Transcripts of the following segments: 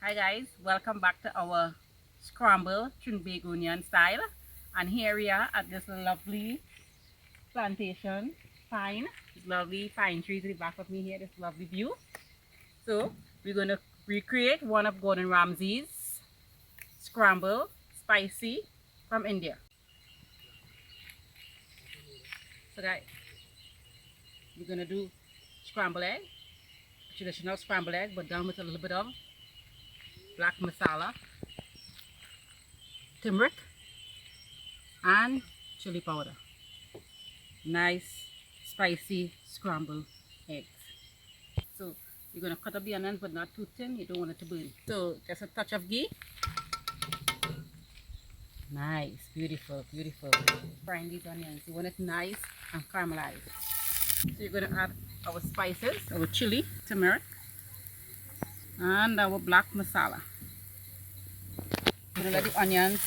Hi guys, welcome back to our scramble Trinbagonian style. And here we are at this lovely plantation pine. This lovely pine trees in the back of me here, this lovely view. So we're gonna recreate one of Gordon Ramsay's scramble spicy from India. So guys, we're gonna do scrambled egg, traditional scrambled egg, but done with a little bit of black masala, turmeric, and chili powder. Nice spicy scrambled eggs. So you're gonna cut up the onions, but not too thin. You don't want it to burn. So just a touch of ghee. Nice, beautiful, beautiful. Frying these onions. You want it nice and caramelized. So you're gonna add our spices, our chili, turmeric, and our black masala. We're gonna let the onions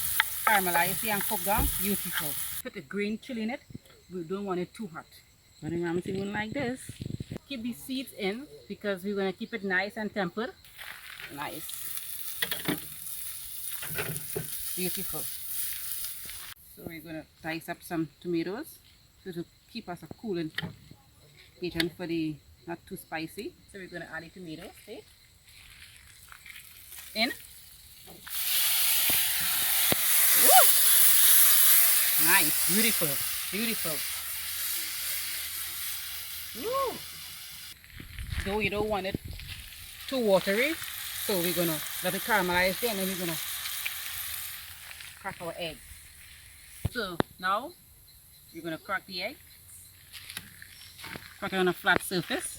caramelize and cook down. Beautiful. Put the green chili in it. We don't want it too hot. Gordon Ramsay won't like this. Keep the seeds in because we're gonna keep it nice and tempered. Nice. Beautiful. So we're gonna dice up some tomatoes to keep us a cooling agent for the not too spicy. So we're gonna add the tomatoes in. Woo! Nice, beautiful, beautiful. Woo! Though you don't want it too watery, so we're gonna let it caramelize there, and then we're gonna crack our egg. So now we're gonna crack the egg. Crack it on a flat surface.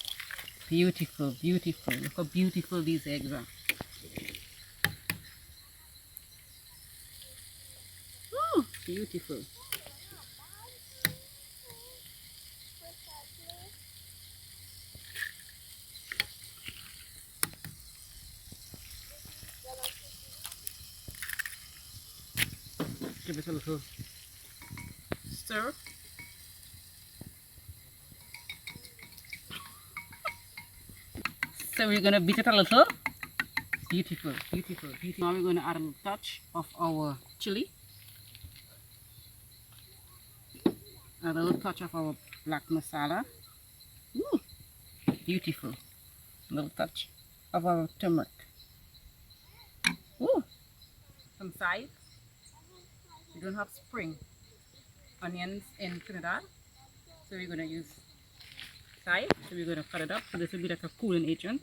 Beautiful, beautiful. Look how beautiful these eggs are. Woo! Beautiful. Give it a little stir. So we're gonna beat it a little. Beautiful, beautiful, beautiful. Now we're gonna add a little touch of our chili. Add a little touch of our black masala. Ooh, beautiful. A little touch of our turmeric. Ooh, some sides. We don't have spring onions in Trinidad, so we're gonna use side. So we're gonna cut it up. So this will be like a cooling agent.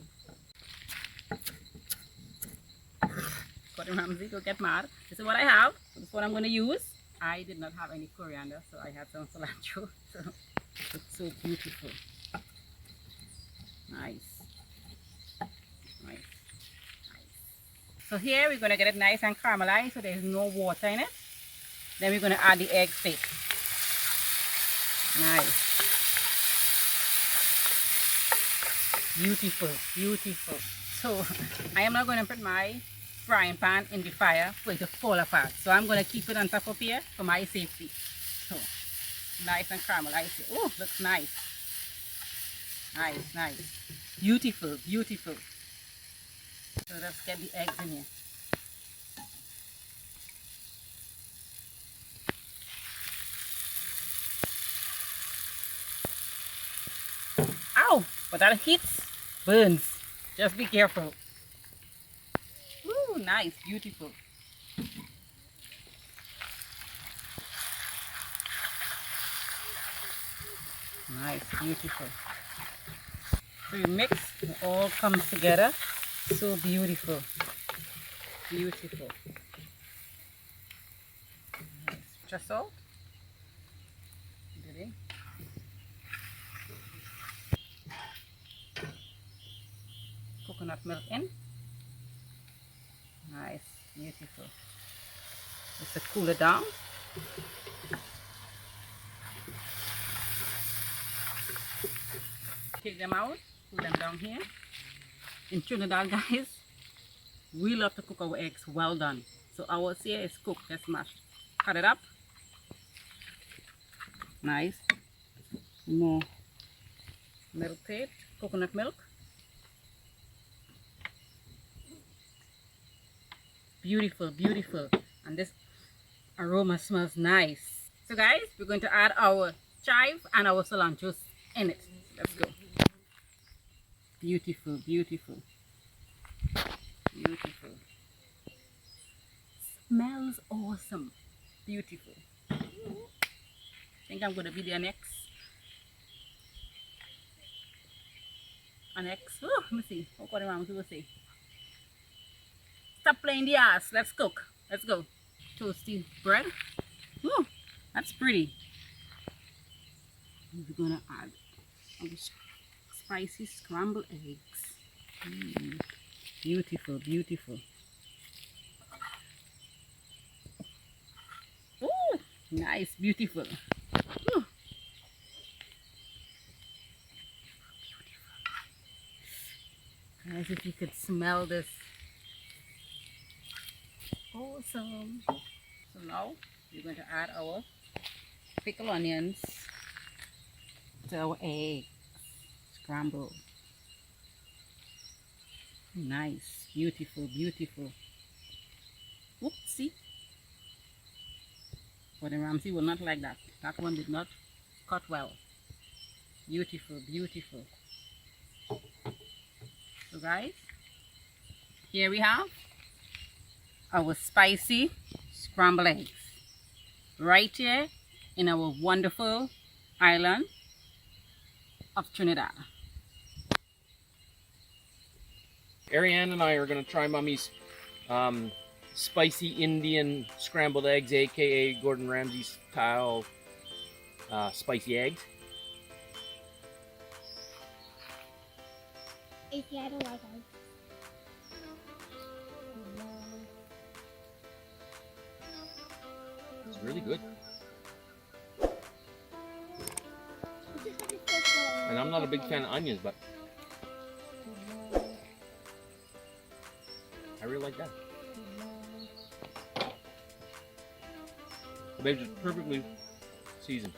Gordon Ramsay, go get mad. This is what I have. This is what I'm gonna use. I did not have any coriander, so I had some cilantro. So it's so beautiful. Nice. Nice. Nice. So here we're gonna get it nice and caramelized, so there's no water in it. Then we're gonna add the egg steak. Nice. Beautiful, beautiful. So I am not gonna put my frying pan in the fire for it to fall apart. So I'm gonna keep it on top of here for my safety. So nice and caramelized. Oh, looks nice. Nice, nice. Beautiful, beautiful. So let's get the eggs in here. Ow! But that heat burns. Just be careful. Ooh, nice, beautiful. Nice, beautiful. So you mix, it all comes together. So beautiful. Beautiful. Nice. Just salt. Good. Coconut milk in. Nice, beautiful. Just to cool it down. Take them out, cool them down here. In Trinidad, guys, we love to cook our eggs well done. So ours here is cooked, just mashed. Cut it up. Nice. More milk tape, coconut milk. beautiful, beautiful. And this aroma smells nice. So guys, we're going to add our chive and our cilantro in it. Let's go. Beautiful, beautiful, beautiful. Smells awesome. Beautiful. I think I'm going to be there next. Next. Oh, let me see. What Gordon Ramsey will say. Stop playing the ass. Let's cook. Let's go. Toasty bread. Ooh, that's pretty. We're going to add our spicy scrambled eggs. Beautiful, beautiful. Ooh, nice, beautiful. Ooh. Guys, if you could smell this. Awesome. So now we're going to add our pickled onions to our eggs. Scrambled. Nice, beautiful, beautiful. Oopsie. Gordon Ramsay will not like that. That one did not cut well. Beautiful, beautiful. So guys, here we have our spicy scrambled eggs right here in our wonderful island of Trinidad. Ariane and I are going to try Mommy's spicy Indian scrambled eggs, aka Gordon Ramsay style spicy eggs. I don't like eggs. It's really good. And I'm not a big fan of onions, but I really like that. The babes are perfectly seasoned.